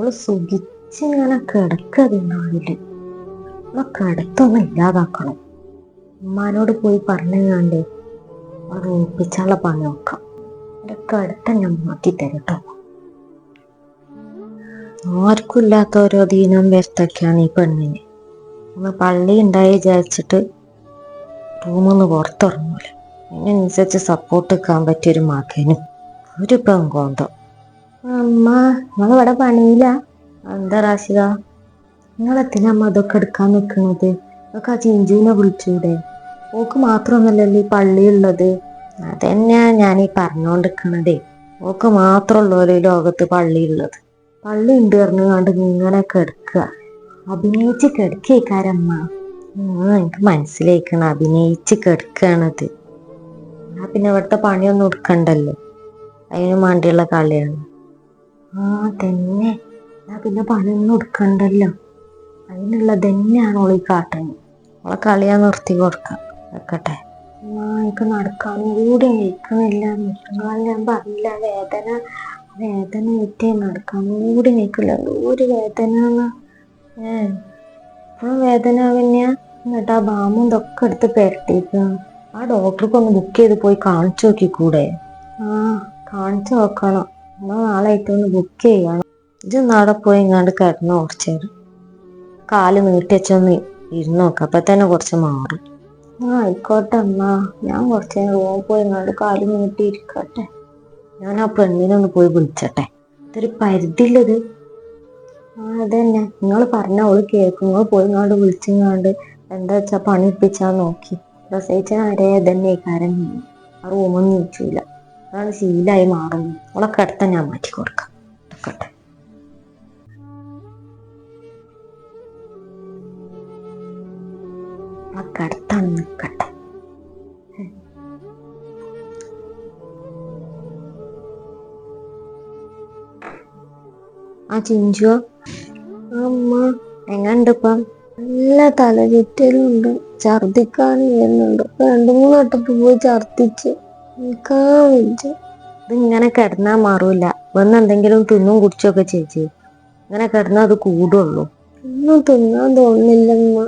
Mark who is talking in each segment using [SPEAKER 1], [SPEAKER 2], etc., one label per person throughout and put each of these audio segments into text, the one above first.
[SPEAKER 1] അവള് സുഖിച്ചിങ്ങനെ കിടക്കതിനാളില് കിടത്തൊന്നും ഇല്ലാതാക്കണം. ഉമ്മാനോട് പോയി പറഞ്ഞാണ്ട് അവളെ ഒപ്പിച്ചുള്ള പണി നോക്കാം. എന്റെ കിടത്ത ഞാൻ മാറ്റി തരട്ടോ. ആർക്കും ഇല്ലാത്ത ഓരോ ദീനം വ്യർത്തൊക്കെയാണ് ഈ പെണ്ണിന്. ഒന്ന് പള്ളി ഉണ്ടായി വിചാരിച്ചിട്ട് റൂമൊന്ന് പുറത്തിറങ്ങൂല. അതിനനുസരിച്ച് സപ്പോർട്ട് നിൽക്കാൻ പറ്റിയൊരു മകനും ഒരു പെങ്കോന്തം. അമ്മ നിങ്ങളിവിടെ പണിയില്ല? എന്താ റാഷിദ, നിങ്ങളെത്തിനമ്മ അതൊക്കെ എടുക്കാൻ നിൽക്കുന്നത്? അതൊക്കെ ആ ചിഞ്ചുവിനെ വിളിച്ചൂടെ? ഓക്ക് മാത്രമൊന്നുമല്ലല്ലോ ഈ പള്ളിയുള്ളത്. അതന്നെയാ ഞാനീ പറഞ്ഞോണ്ടിരിക്കണതേ. ഓക്ക് മാത്രമുള്ളൂ ലോകത്ത് പള്ളിയുള്ളത്. പള്ളി ഉണ്ട് പറഞ്ഞുകൊണ്ട് ഇങ്ങനെ കിടക്കുക, അഭിനയിച്ച് കിടക്കേക്കാരമ്മ. എനിക്ക് മനസ്സിലായിക്കണം, അഭിനയിച്ച് കിടക്കുകയാണത്. പിന്നെ ഇവിടുത്തെ പണിയൊന്നും എടുക്കണ്ടല്ലോ, അതിന് വേണ്ടിയുള്ള കളിയാണ്. തന്നെ, പിന്നെ പണിയൊന്നും എടുക്കണ്ടല്ലോ, അതിനുള്ളത് തന്നെയാണ് ഓളി കാട്ടുന്നത്. ഓളെ കളിയാ നിർത്തി കൊടുക്കാം വെക്കട്ടെ. എനിക്ക് നടക്കാനും കൂടി നിൽക്കുന്നില്ല. നിൽക്കാൻ ഞാൻ പറഞ്ഞില്ല, വേദന വിറ്റേ നടക്കാനും കൂടി നിൽക്കില്ല. ഒരു വേദന ഇപ്പോഴും വേദന തന്നെയാ. എന്നിട്ട് ആ ബാമും ഇതൊക്കെ എടുത്ത് പെരട്ടിക്കുക. ആ ഡോക്ടർക്ക് ഒന്ന് ബുക്ക് ചെയ്ത് പോയി കാണിച്ചു നോക്കിക്കൂടെ? കാണിച്ചു നോക്കണം. നാളായിട്ടൊന്ന് ബുക്ക് ചെയ്യണം. ഇത് നാളെ പോയി ഇങ്ങാണ്ട് കിടന്ന് കുറച്ചേരം കാല് നീട്ടിച്ചൊന്ന് ഇരുന്ന് നോക്കാം, അപ്പൊ തന്നെ കുറച്ച് മാറും. ആയിക്കോട്ടെ അമ്മ, ഞാൻ കുറച്ചേരം റൂമിൽ പോയി ഇങ്ങാണ്ട് കാല് നീട്ടി ഇരിക്കട്ടെ. ഞാൻ ആ പെണ്ണിനൊന്ന് പോയി വിളിച്ചട്ടെ. ഇതൊരു പരിധിയില്ലത്. അതന്നെ, നിങ്ങൾ പറഞ്ഞ ഓള് കേൾക്കും. നിങ്ങൾ പോയി ഇങ്ങാണ്ട് വിളിച്ചിങ്ങാണ്ട് എന്താ വെച്ചാ പണിപ്പിച്ചാ നോക്കി. പ്രസവിച്ച ആരെ തന്നെ കാരം ആ റൂമൊന്നും നീച്ചൂല. അതാണ് ശീലായി മാറുന്നു. ഓളെ കിടത്താൻ ഞാൻ മാറ്റി കൊടുക്കാം. എടുക്കട്ടെ. ആ കിടത്താൻ നിൽക്കട്ടെ. ആ ചിഞ്ചു, അമ്മ എങ്ങനുണ്ട് ഇപ്പം? നല്ല തലചുറ്റലുണ്ട്, ഛർദിക്കാനും വരുന്നുണ്ട്. 2-3 വട്ടത്ത് പോയി ഛർദിച്ച് ഇതിങ്ങനെ കിടന്നാ മാറൂല. വന്ന് എന്തെങ്കിലും തിന്നും കുടിച്ചൊക്കെ ചേച്ചി. ഇങ്ങനെ കിടന്നാ അത് കൂടുള്ളൂ. ഒന്നും തിന്നാൻ തോന്നുന്നില്ലമ്മ.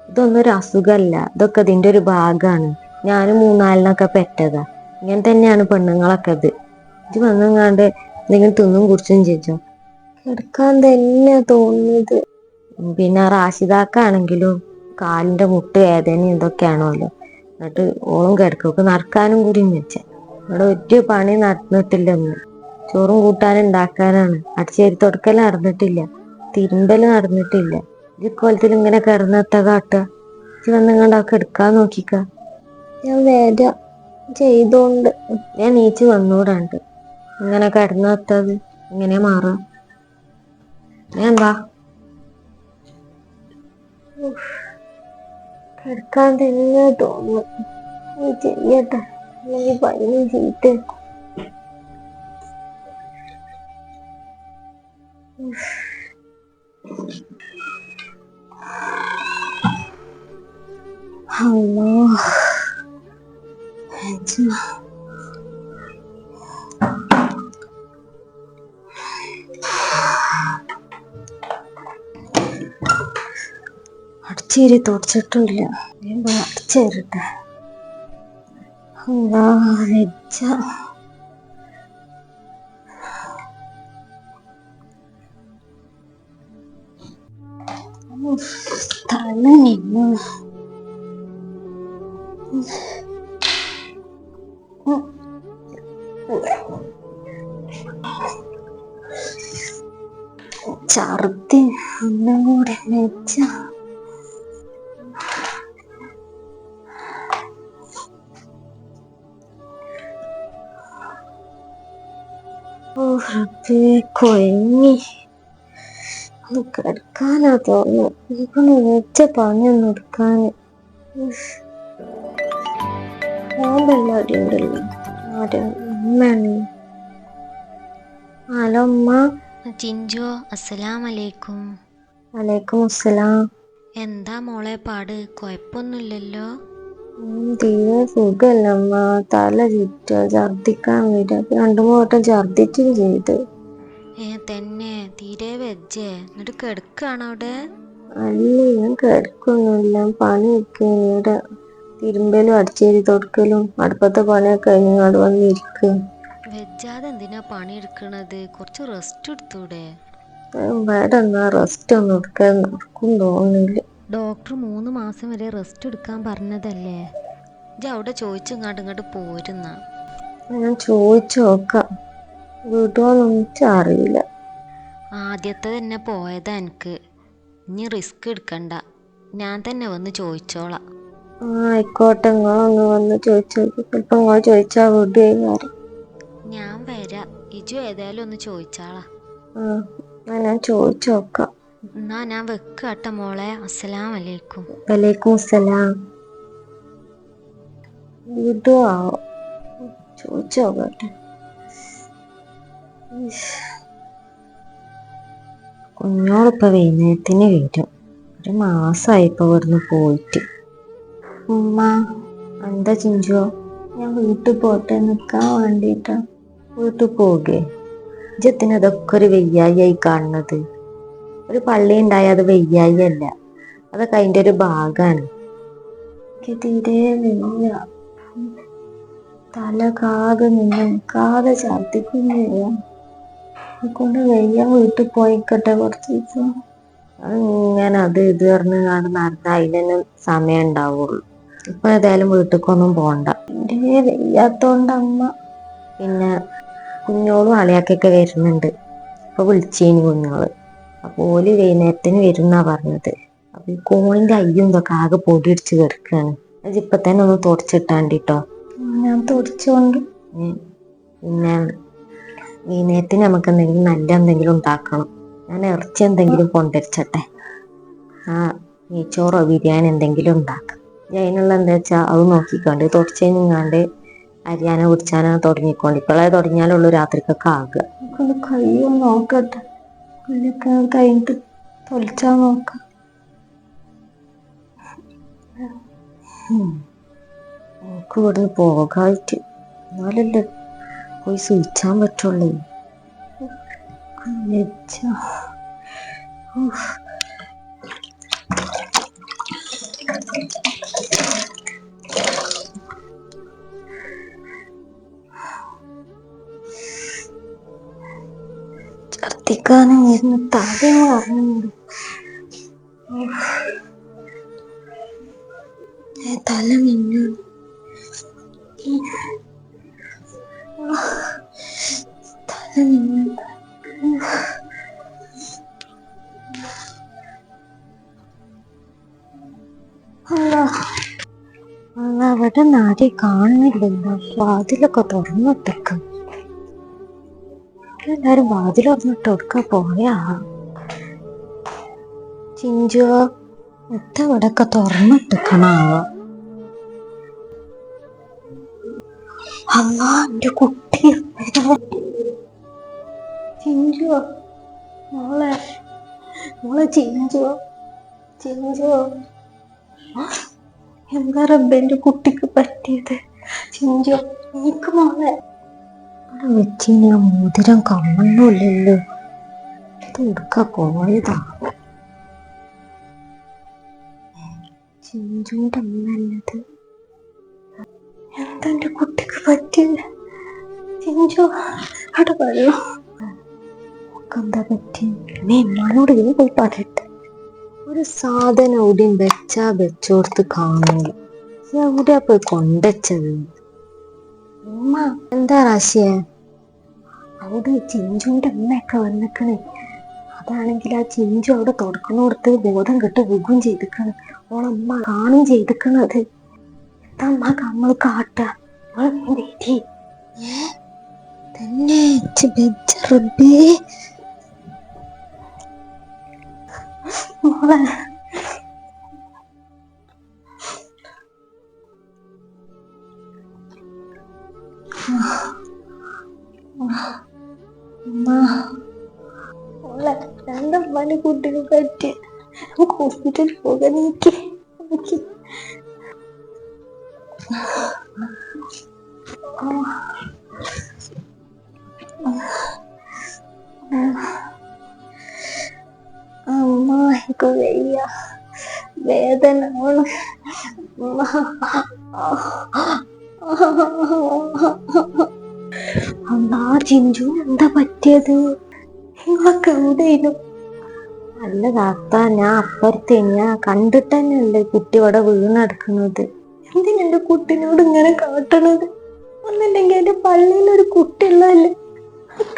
[SPEAKER 1] ഇതൊന്നും ഒരു അസുഖമല്ല, ഇതൊക്കെ ഇതിന്റെ ഒരു ഭാഗമാണ്. ഞാനും 3-4 പെറ്റതാ. ഇങ്ങനെ തന്നെയാണ് പെണ്ണുങ്ങളൊക്കെ. ഇത് വന്നങ്ങാണ്ട് എന്തെങ്കിലും തിന്നും കുടിച്ചും ചേച്ചോ കിടക്കാൻ തന്നെ തോന്നുന്നത്. പിന്നെ റാഷിദാക്കാണെങ്കിലും കാലിന്റെ മുട്ട് വേദന എന്തൊക്കെയാണോല്ലോ. എന്നിട്ട് ഓളും കിടക്കൊക്കെ നടക്കാനും കൂടി വെച്ച. ഇവിടെ ഒറ്റ പണി നടന്നിട്ടില്ലെന്ന്. ചോറും കൂട്ടാനും ഉണ്ടാക്കാനാണ്. അടിച്ചേരി തുടക്കൽ നടന്നിട്ടില്ല, തിരുമ്പല് നടന്നിട്ടില്ല. ഇക്കൊലത്തിൽ ഇങ്ങനെ കിടന്നത്ത കാട്ട. ഇത് വന്നിങ്ങാണ്ടൊക്കെ എടുക്കാൻ നോക്കിക്ക. ഞാൻ വേദ ചെയ്തോണ്ട് ഞാൻ നീച്ച് വന്നൂടാണ്ട്. ഇങ്ങനെ കിടന്നത്തത് ഇങ്ങനെ മാറാം. എന്താ കിടക്കാൻ തന്നെ തോന്നുന്നു. നീ ചെയ്യട്ടെ, അല്ലെങ്കിൽ പനി ചീറ്റ്. അല്ലോ അടിച്ചേരി തുടച്ചിട്ടില്ല. അടിച്ചേരട്ടെ. വെച്ച തല നിന്നു. ഛർദി ഒന്നും കൂടെ വെച്ച കൊഴങ്ങി കിടക്കാനാ തോന്നുന്നു. എനിക്കൊന്ന് വെച്ച പണിയൊന്നും എടുക്കാന്. എല്ലാവരും ഉണ്ടല്ലോ. അമ്മയാണ്. ഹലോ അമ്മ.
[SPEAKER 2] ചിഞ്ചു, അസ്സലാമലൈക്കും.
[SPEAKER 1] വലൈക്കും അസ്സലാം.
[SPEAKER 2] എന്താ മോളെ പാട്? കുഴപ്പമൊന്നുമില്ലല്ലോ?
[SPEAKER 1] തീരെ സുഖല്ല അമ്മ. തല ചുറ്റ, ഛർദിക്കാൻ വരിക. 2-3 വട്ടം ഛർദിച്ചും ചെയ്ത്.
[SPEAKER 2] തന്നെ തീരെ വെജേ എന്നിട്ട് കിടക്കാണോ അവിടെ?
[SPEAKER 1] അല്ല, ഞാൻ കിടക്കൊന്നുമില്ല, പണിയൊക്കെ ഇവിടെ തിരുമ്പലും അടിച്ചേരി തൊടുക്കലും അടുപ്പത്തെ പണിയൊക്കെ കഴിഞ്ഞ് അവിടെ വന്നിരിക്കുക.
[SPEAKER 2] വെജാതെ എന്തിനാ പണിയെടുക്കണത്? കുറച്ച് റെസ്റ്റ് എടുത്തൂടെ?
[SPEAKER 1] വേറെ എന്നാ റെസ്റ്റ് ഒന്നും എടുക്കാൻ നടക്കും തോന്നുന്നില്ല.
[SPEAKER 2] ഡോക്ടർ 3 മാസം വരെ റെസ്റ്റ് എടുക്കാൻ പറഞ്ഞതല്ലേ? ഇജ്ജ് അവിടെ ചോദിച്ചിങ്ങോട്ട് പോരുന്ന.
[SPEAKER 1] ഞാൻ ചോദിച്ചു നോക്കാം, വീട്ടുപോന്നൊന്നും അറിയില്ല.
[SPEAKER 2] ആദ്യത്തെ തന്നെ പോയതാ എനിക്ക്. ഇനി റിസ്ക് എടുക്കണ്ട, ഞാൻ തന്നെ വന്ന് ചോദിച്ചോളാം.
[SPEAKER 1] ആയിക്കോട്ടെ, നിങ്ങളൊന്ന് വന്ന് ചോദിച്ചു നോക്കി. ചിലപ്പോ നിങ്ങൾ ചോദിച്ചാ വീട്ടുകാരും.
[SPEAKER 2] ഞാൻ വരാം, ഇജു ഏതായാലും ഒന്ന് ചോദിച്ചാളാ.
[SPEAKER 1] ഞാൻ ചോദിച്ചു നോക്കാം.
[SPEAKER 2] എന്നാ ഞാൻ വെക്കാട്ട മോളെ. അസ്സലാം വലൈക്കും.
[SPEAKER 1] വലൈക്കും സലാം. വീട്ടുവോ ചോദിച്ചു നോക്കട്ടെ. കുഞ്ഞോളിപ്പോ വൈകുന്നേരത്തിന് വരും. 1 മാസമായി ഇപ്പൊ ഇവിടുന്ന് പോയിട്ട്. ഉമ്മ, എന്താ ചിഞ്ചുവോ? ഞാൻ വീട്ടിൽ പോട്ടെ, നിക്കാൻ വേണ്ടിട്ടാ. വീട്ടിൽ പോകേ? ഇജ്ജത്തിന് അതൊക്കെ ഒരു വെയ്യായി കാണുന്നത്. ഒരു പള്ളി ഉണ്ടായ അത് വെയ്യായി അല്ല, അതൊക്കെ അതിന്റെ ഒരു ഭാഗാണ്. എനിക്ക് തീരെ വെയ്യ, തല കാകെ നിൽക്കാതെ ഛർദിക്കുന്നില്ല. കൊണ്ട് വെയ്യ, വീട്ടിൽ പോയിക്കട്ടെ കുറച്ച് ദിവസം. അങ്ങനെ അത് ഇത് പറഞ്ഞ് നടന്ന അതിനൊന്നും സമയം ഉണ്ടാവുള്ളൂ. ഇപ്പൊ ഏതായാലും വീട്ടിലേക്കൊന്നും പോണ്ട. എൻ്റെ വെയ്യാത്തോണ്ട് അമ്മ. പിന്നെ കുഞ്ഞോളും അളിയാക്കൊക്കെ വരുന്നുണ്ട്. ഇപ്പൊ വിളിച്ചേനി കുഞ്ഞോള്. അപ്പൊ ഓല് വൈകുന്നേരത്തിന് വരുന്നാ പറഞ്ഞത്. അപ്പൊ ഈ കോണിന്റെ അയ്യും ഇതൊക്കെ ആകെ പൊടി അടിച്ച് കിടക്കാണ്. അത് ഇപ്പൊ തന്നെ ഒന്ന് തുടച്ചിട്ടാണ്ടിട്ടോ. ഞാൻ തുടച്ചോണ്ട്. പിന്നെ വൈകുന്നേരത്തിന് നമുക്ക് എന്തെങ്കിലും നല്ല എന്തെങ്കിലും ഉണ്ടാക്കണം. ഞാൻ ഇറച്ചി എന്തെങ്കിലും കൊണ്ടുവച്ചട്ടെ. നെയ്ച്ചോറോ ബിരിയാണി എന്തെങ്കിലും ഉണ്ടാക്കാം. അതിനുള്ള എന്താ വെച്ചാ അത് നോക്കിക്കണ്ട് തുടച്ചേങ്ങാണ്ട് അരിയാനോ പിടിച്ചാനോ തുടങ്ങിക്കോണ്ട്. ഇപ്പോഴേ തുടങ്ങിയാലുള്ളൂ രാത്രിക്കൊക്കെ ആകുക. കയ്യോ നോക്കട്ടെ, കയ്യൊക്കെ കഴിഞ്ഞിട്ട് തൊളിച്ചാ നോക്കാം. നമുക്ക് ഇവിടുന്ന് പോകായിട്ട്, എന്നാലല്ലേ പോയി സൂചിച്ചാൻ പറ്റുള്ളൂ. ഛർദിക്കാനും ഇരുന്ന് തലയും അറിഞ്ഞുണ്ട്. തല മിന്നു. തല മിന്നു. അവിടെ നാരെ കാണുന്നില്ലല്ലോ. വാതിലൊക്കെ തുറന്നിട്ടേക്ക. എല്ലാരും വാതിൽ തുറന്നിട്ട് എടുക്ക പോയാ. ചിഞ്ചുവോ, ഇവിടൊക്കെ തുറന്നിട്ടേക്കണാവോ. അമ്മ, എന്റെ കുട്ടി. ചിഞ്ചുവോ, മോളെ, മോളെ ചിഞ്ചുവോ, ചിഞ്ചുവോ. എന്താ റബ്ബേ എന്റെ കുട്ടിക്ക് പറ്റിയത്? ചിഞ്ചു, എനിക്ക് മോളെ വെച്ചിന് മോതിരം കാണുന്നില്ലല്ലോ. എടുക്ക പോയതാ. ചിഞ്ചുന്റെ അമ്മല്ലത്. എന്താ എന്റെ കുട്ടിക്ക് പറ്റിയത്? ചിഞ്ചു, അവിടെ പറയോ. എന്താ പറ്റി? നീ എന്നോട് ഇനി പോയി പറയട്ടെ. ഒരു സാധനം എവിടെയും വെച്ചോടത്ത് കാണുന്നു. എവിടെയാ പോയി കൊണ്ടുവച്ചത്? ഉമ്മ, എന്താ റാശിയെ? അവിടെ ചിഞ്ചുന്റെ അമ്മയൊക്കെ വന്നിക്കണേ. അതാണെങ്കിൽ ആ ചിഞ്ചു അവിടെ തുടക്കണോടത്ത് ബോധം കെട്ട് വീഴുകയും ചെയ്തിക്കണ്. ഓളമ്മ കാണുകയും ചെയ്തിക്കണത്. എന്താ അമ്മ നമ്മൾ കാട്ട? തന്നെ മോളെ, എന്താ അമ്മാന്റെ കുട്ടിക്ക് പറ്റി? നമുക്ക് ഹോസ്പിറ്റലിൽ പോകാൻ. എനിക്ക് എനിക്ക് വയ്യ, വേദന അന്നാ ചിഞ്ചു എന്താ പറ്റിയത്? നിങ്ങളൊക്കെ എവിടെയും? അല്ല താത്ത, ഞാൻ അപ്പുറത്തെ ഞാൻ കണ്ടിട്ട് തന്നെയല്ലേ കുട്ടി ഇവിടെ വീണെടുക്കുന്നത്. എന്തിനാ എന്റെ കുട്ടിനോട് ഇങ്ങനെ കാട്ടണത്? ഒന്നില്ലെങ്കിൽ എന്റെ പള്ളിയിലൊരു കുട്ടി ഉള്ളതല്ലേ,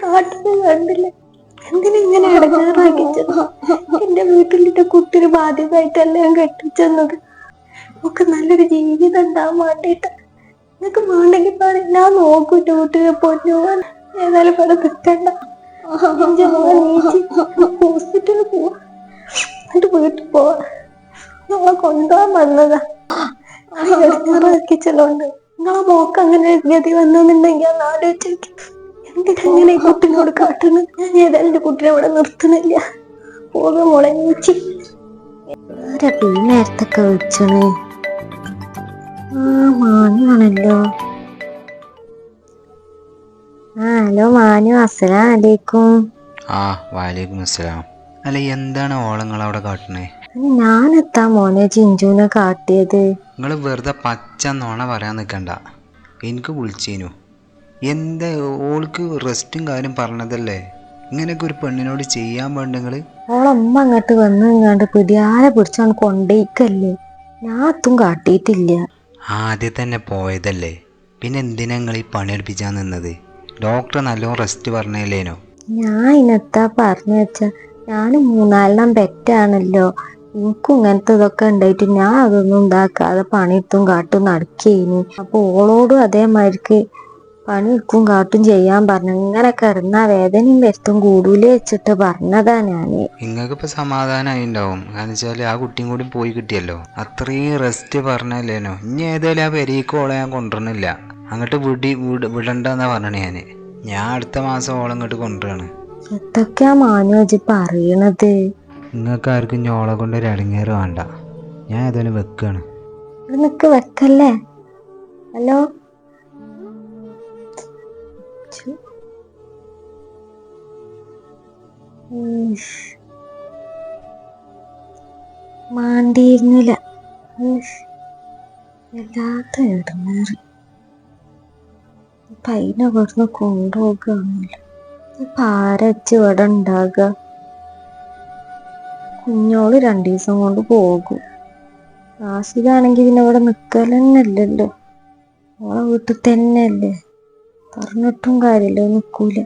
[SPEAKER 1] കാട്ടുന്നത് കണ്ടില്ലേ? എന്തിനാ ഇങ്ങനെ ഇടങ്ങാറാക്കിച്ചത്? എന്റെ വീട്ടിലിന്റെ കുട്ടിന് ബാധ്യതയായിട്ടല്ലേ ഞാൻ കെട്ടിച്ചെന്നത്. നമുക്ക് നല്ലൊരു ജീവിതം ഉണ്ടാവാൻ വേണ്ടിട്ട്. നിനക്ക് വേണ്ടെങ്കിൽ പറ, ഞാൻ നോക്കും എന്റെ കുട്ടിനെ പൊന്നുപോവാൻ. ഏതായാലും ഇവിടെ നിൽക്കണ്ട, ഹോസ്പിറ്റലിൽ പോവാ, എന്നിട്ട് വീട്ടിൽ പോവാ. നമ്മളെ കൊണ്ടുപോകാൻ വന്നതാ. ഇടങ്ങാറാക്കിച്ചല്ലോണ്ട് നിങ്ങളെ മോക്ക് അങ്ങനെ ഗതി വന്നെന്നുണ്ടെങ്കിൽ ഒന്ന് ആലോചിച്ച് നോക്കി. എന്തിനങ്ങനെ ഈ കുട്ടിനോട് കാട്ടുന്നത്? ഞാൻ ഏതായാലും എന്റെ കുട്ടിനെ ഇവിടെ നിർത്തുന്നില്ല. പോകുക മോളെ, നീച്ചി. ഈ നേരത്തൊക്കെ വിളിച്ചണേ? മാനുവാണല്ലോ. ഹലോ മാനു, അസ്സലാം അലൈക്കും.
[SPEAKER 3] വലൈക്കും അസ്സലാം. അല്ല, എന്താണ് ഓളങ്ങൾ അവിടെ കാട്ടണേ?
[SPEAKER 1] ഞാനെത്താ മോനെ ചിഞ്ചുവിനെ കാട്ടിയത്?
[SPEAKER 3] നിങ്ങൾ വെറുതെ പച്ച നോണ പറയാൻ നിൽക്കണ്ട. എനിക്ക് വിളിച്ചേനു. എന്താ ഓൾക്ക് റെസ്റ്റും കാര്യം പറഞ്ഞതല്ലേ? ഇങ്ങനെയൊക്കെ ഒരു പെണ്ണിനോട് ചെയ്യാൻ പാടുണ്ടെങ്കിൽ?
[SPEAKER 1] ഓളമ്മ അങ്ങോട്ട് വന്നിങ്ങാണ്ട് പിടിയാലെ പിടിച്ചാണ് കൊണ്ടേക്കല്ലേ. ഞാൻ അതും കാട്ടിയിട്ടില്ല.
[SPEAKER 3] ആദ്യം തന്നെ പോയതല്ലേ, പിന്നെ എന്തിനാ നിങ്ങൾ ഈ പണിയെടുപ്പിച്ചാൽ നിന്നത്? ഡോക്ടർ നല്ലോണം റെസ്റ്റ് പറഞ്ഞല്ലേനോ?
[SPEAKER 1] ഞാൻ ഇന്നത്താ പറഞ്ഞു വെച്ചാ, ഞാൻ 3-4 പെറ്റാണല്ലോ. എനിക്കും ഇങ്ങനത്തെ ഇതൊക്കെ ഉണ്ടായിട്ട് ഞാൻ അതൊന്നും ഉണ്ടാക്കാതെ പണിയെടുത്തും കാട്ടും നടക്കേനി. അപ്പൊ ഓളോടും അതേമാതിരിക്ക് പണിയെടുക്കും കാട്ടും ചെയ്യാൻ പറഞ്ഞു. ഇങ്ങനെ കിടന്നാ വേദനയും വരുത്തും കൂടൂലേ വെച്ചിട്ട് പറഞ്ഞതാ ഞാന്.
[SPEAKER 3] നിങ്ങൾക്കിപ്പോൾ സമാധാനമായി ഉണ്ടാവും. കാരണം വെച്ചാൽ ആ കുട്ടിയും കൂടി പോയി കിട്ടിയല്ലോ. അത്രയും റെസ്റ്റ് പറഞ്ഞല്ലേനോ? ഇനി ഏതായാലും ആ പെരീക്കോളെ ഞാൻ കൊണ്ടുവരണില്ല. അങ്ങോട്ട് വിടണ്ടെന്നാ പറഞ്ഞത്. ഞാൻ അടുത്ത മാസം ഓളം ഇങ്ങോട്ട് കൊണ്ടുവരാണ്.
[SPEAKER 1] എന്തൊക്കെയാ മാനോജി പറയണത്?
[SPEAKER 3] നിങ്ങൾക്ക് ആർക്കും ഞോളെ കൊണ്ട് ഒരു ഇടങ്ങേറ് വേണ്ട. ഞാൻ ഏതായാലും വെക്കുകയാണ്.
[SPEAKER 1] നിനക്ക് വെക്കല്ലേ? ഹലോ, മാണ്ടിയിരുന്നില്ല. വല്ലാത്ത ഇടങ്ങേറ്. പൈന ഇവിടുന്ന് കൊണ്ടുപോകുകയാണല്ലോ. ഇപ്പൊ ആരച്ച് ഇവിടെ ഉണ്ടാകുക? കുഞ്ഞോള് 2 ദിവസം കൊണ്ട് പോകും. ആസിതാണെങ്കി പിന്നെ ഇവിടെ നിക്കലന്നല്ലല്ലോ, ഓളെ വീട്ടിൽ തന്നെയല്ലേ. പറഞ്ഞിട്ടും കാര്യമില്ല, നിക്കൂല.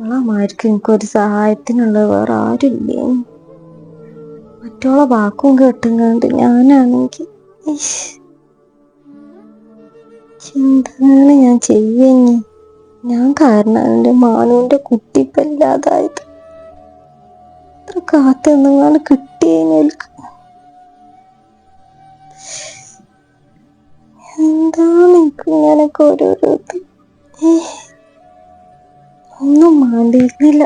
[SPEAKER 1] ഓളമാർക്ക് എനിക്കൊരു സഹായത്തിനുള്ള വേറെ ആരുമില്ലേ. മറ്റോളെ വാക്കും കേട്ടുങ്ങാണ്ട് ഞാനാണെങ്കി എന്താണ് ഞാൻ ചെയ്യുന്നേ? ഞാൻ കാരണം എന്റെ മാനുവിന്റെ കുട്ടി ഇപ്പൊ ഇല്ലാതായത്. ഇത്ര കാത്തെന്നെങ്ങാണ്ട് കിട്ടിയേക്ക്. എന്താണ് എനിക്ക് ഇങ്ങനൊക്കെ ഓരോരോ ഒന്നും മാണ്ടിയിരുന്നില്ല.